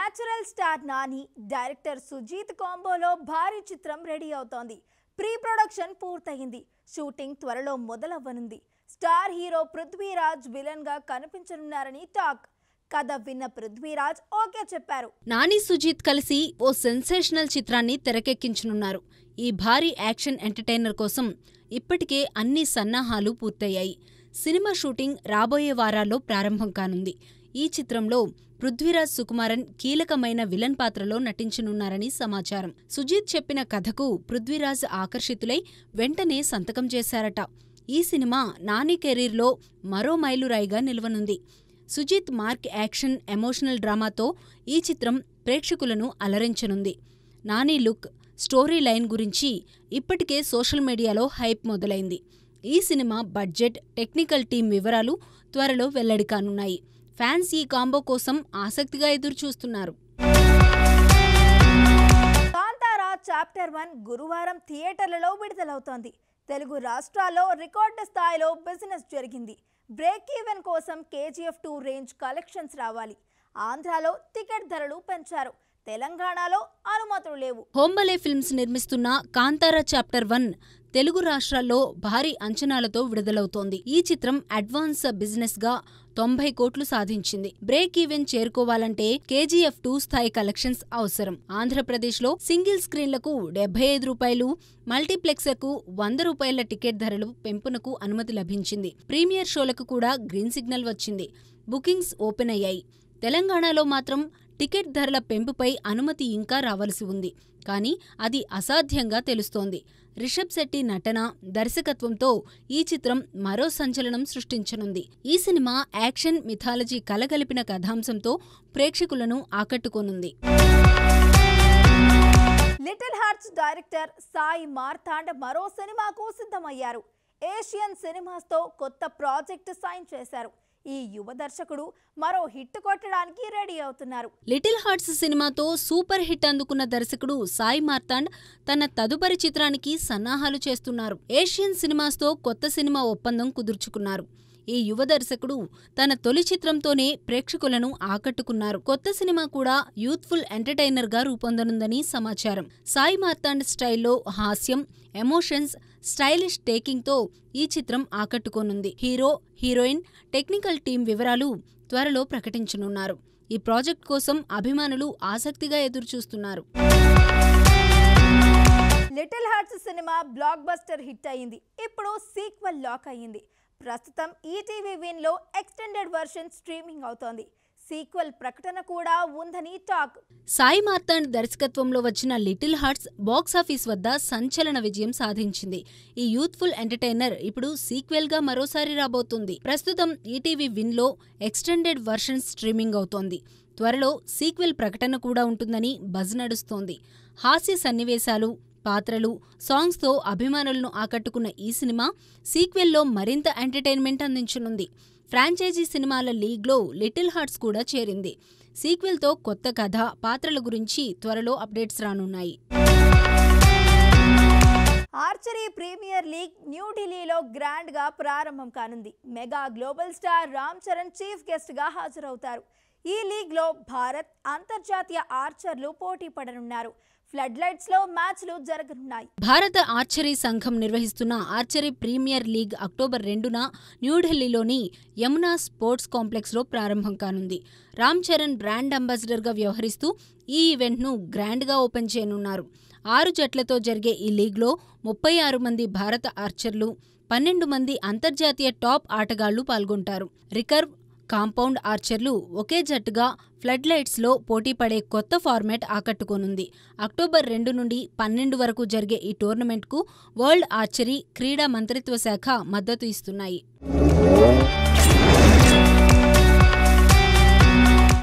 Natural star Nani director Sujeeth కాంబోలో భారీ చిత్రం రెడీ అవుతోంది. ప్రీ ప్రొడక్షన్ పూర్తయింది. షూటింగ్ త్వరలో మొదలవ్వనుంది. స్టార్ హీరో పృథ్వీరాజ్ విలన్ గా కనిపించనున్నారని టాక్. కథ విన్న పృథ్వీరాజ్ ఓకే చెప్పారు. నాని సుజీత్ కలిసి ఓ సెన్సేషనల్ చిత్రాన్ని తెరకెక్కించనున్నారు. ఈ భారీ యాక్షన్ ఎంటర్టైనర్ కోసం ఇప్పటికే అన్ని సన్నాహాలు పూర్తయ్యాయి. సినిమా షూటింగ్ రాబోయే వారాల్లో ప్రారంభం కానుంది. ఈ చిత్రంలో పృథ్వీరాజ్ సుకుమారన్ కీలకమైన విలన్ పాత్రలో నటించనున్నారని సమాచారం. సుజీత్ చెప్పిన కథకు పృథ్వీరాజ్ ఆకర్షితులై వెంటనే సంతకం చేశారట. ఈ సినిమా నాని కెరీర్లో మరో మైలురాయిగా నిలవనుంది. సుజీత్ మార్క్ యాక్షన్ ఎమోషనల్ డ్రామాతో ఈ చిత్రం ప్రేక్షకులను అలరించనుంది. నాని లుక్, స్టోరీ లైన్ గురించి ఇప్పటికే సోషల్ మీడియాలో హైప్ మొదలైంది. ఈ సినిమా బడ్జెట్, టెక్నికల్ టీం వివరాలు త్వరలో వెల్లడి కానున్నాయి. ఫ్యాన్స్ ఈ కాంబో కోసం ఆసక్తిగా ఎదురుచూస్తున్నారు. కాంతారా చాప్టర్ 1 గురువారం థియేటర్లలో విడుదలవుతోంది. తెలుగు రాష్ట్రాల్లో రికార్డు స్థాయిలో బిజినెస్ జరిగింది. బ్రేక్ ఈవెన్ కోసం KGF 2 రేంజ్ కలెక్షన్స్ రావాలి. ఆంధ్రాలో టికెట్ ధరలు పెంచారు. తెలంగాణలో అనుమతులు లేవు. హోంబలే ఫిల్మ్స్ నిర్మిస్తున్న కాంతారా చాప్టర్ 1 తెలుగు రాష్ట్రాల్లో భారీ అంచనాలతో విడుదలవుతోంది. ఈ చిత్రం అడ్వాన్స్ బిజినెస్ గా 90 కోట్లు సాధించింది. బ్రేక్ ఈవెన్ చేరుకోవాలంటే KGF 2 స్థాయి కలెక్షన్స్ అవసరం. ఆంధ్రప్రదేశ్లో సింగిల్ స్క్రీన్లకు ₹75, మల్టీప్లెక్స్లకు ₹100 టికెట్ ధరలు పెంపునకు అనుమతి లభించింది. ప్రీమియర్ షోలకు కూడా గ్రీన్ సిగ్నల్ వచ్చింది. బుకింగ్స్ ఓపెన్ అయ్యాయి. తెలంగాణలో మాత్రం టికెట్ ధరల పెంపుపై అనుమతి ఇంకా రావలసి ఉంది. కానీ అది అసాధ్యంగా తెలుస్తోంది. రిషబ్ శెట్టి నటన, దర్శకత్వంతో ఈ చిత్రం మరో సంచలనం సృష్టించనుంది. ఈ సినిమా యాక్షన్, మిథాలజీ కలగలిపిన కథాంశంతో ప్రేక్షకులను ఆకట్టుకోనుంది. Little hearts director Sai Marthand మరో సినిమాకు సిద్ధమయ్యారు. ఏషియన్ సినిమాస్తో కొత్త ప్రాజెక్టు సైన్ చేశారు. ఈ యువ దర్శకుడు మరో హిట్ కొట్టడానికి రెడీ అవుతున్నారు. లిటిల్ హార్ట్స్ సినిమాతో సూపర్ హిట్ అందుకున్న దర్శకుడు సాయి మార్తాండ్ తన తదుపరి చిత్రానికి సన్నాహాలు చేస్తున్నారు. ఏషియన్ సినిమాస్తో కొత్త సినిమా ఒప్పందం కుదుర్చుకున్నారు. ఈ యువ దర్శకుడు తన తొలి చిత్రంతోనే ప్రేక్షకులను ఆకట్టుకున్నారు. కొత్త సినిమా కూడా యూత్ఫుల్ ఎంటర్టైనర్ గా రూపొందనుందని సమాచారం. సాయి మార్తాండ్ స్టైల్లో హాస్యం, ఎమోషన్స్, స్టైలిష్ టేకింగ్ తో ఈ చిత్రం ఆకట్టుకోనుంది. హీరో, హీరోయిన్, టెక్నికల్ టీం వివరాలు త్వరలో ప్రకటించనున్నారు. ఈ ప్రాజెక్ట్ కోసం అభిమానులు ఆసక్తిగా ఎదురుచూస్తున్నారు. Little hearts cinema block buster hit అయింది. ఇప్పుడు సీక్వెల్ లాక్ అయ్యింది. ప్రస్తుతం ఈటీవీ విన్ లో ఎక్స్టెండెడ్ వర్షన్ స్ట్రీమింగ్ అవుతోంది. సీక్వెల్ ప్రకటన కూడా ఉందని టాక్. సాయి మార్తాండ్ దర్శకత్వంలో వచ్చిన లిటిల్ హార్ట్స్ బాక్సాఫీస్ వద్ద సంచలన విజయం సాధించింది. ఈ యూత్ఫుల్ ఎంటర్టైనర్ ఇప్పుడు సీక్వెల్ గా మరోసారి రాబోతుంది. ప్రస్తుతం ఈటీవీ విన్ లో ఎక్స్టెండెడ్ వర్షన్ స్ట్రీమింగ్ అవుతోంది. త్వరలో సీక్వెల్ ప్రకటన కూడా ఉంటుందని బజ్ నడుస్తోంది. హాస్య సన్నివేశాలు, పాత్రలు, సాంగ్స్తో అభిమానులను ఆకట్టుకున్న ఈ సినిమా సీక్వెల్లో మరింత ఎంటర్టైన్మెంట్ అందించనుంది. ఫ్రాంచైజీ సినిమాల లీగ్లో లిటిల్ హార్ట్స్ కూడా చేరింది. సీక్వెల్తో కొత్త కథ, పాత్రల గురించి త్వరలో అప్డేట్స్ రానున్నాయి. ఆర్చరీ ప్రీమియర్ లీగ్ న్యూఢిల్లీలో గ్రాండ్ గా ప్రారంభం కానుంది. Mega global star Ram Charan chief guest గా హాజరవుతారు. ఈ లీగ్ లో భారత్, అంతర్జాతీయ ఆర్చర్లు పోటీ పడనున్నారు. ఫ్లడ్ లైట్స్ లో మ్యాచ్లు జరగనున్నాయి. భారత ఆర్చరీ సంఘం నిర్వహిస్తున్న ఆర్చరీ ప్రీమియర్ లీగ్ అక్టోబర్ 2న న్యూఢిల్లీలోని యమునా స్పోర్ట్స్ కాంప్లెక్స్లో ప్రారంభం కానుంది. రామ్ చరణ్ బ్రాండ్ అంబాసిడర్ గా వ్యవహరిస్తూ ఈ ఈవెంట్ను గ్రాండ్గా ఓపెన్ చేయనున్నారు. 6 జట్లతో జరిగే ఈ లీగ్లో 36 మంది భారత ఆర్చర్లు, 12 మంది అంతర్జాతీయ టాప్ ఆటగాళ్లు పాల్గొంటారు. రికర్వ్, కాంపౌండ్ ఆర్చర్లు ఒకే జట్టుగా ఫ్లడ్ లైట్స్లో పోటీపడే కొత్త ఫార్మాట్ ఆకట్టుకోనుంది. అక్టోబర్ 2 నుండి 12 వరకు జరిగే ఈ టోర్నమెంట్కు వరల్డ్ ఆర్చరీ క్రీడా మంత్రిత్వ శాఖ మద్దతు ఇస్తున్నాయి.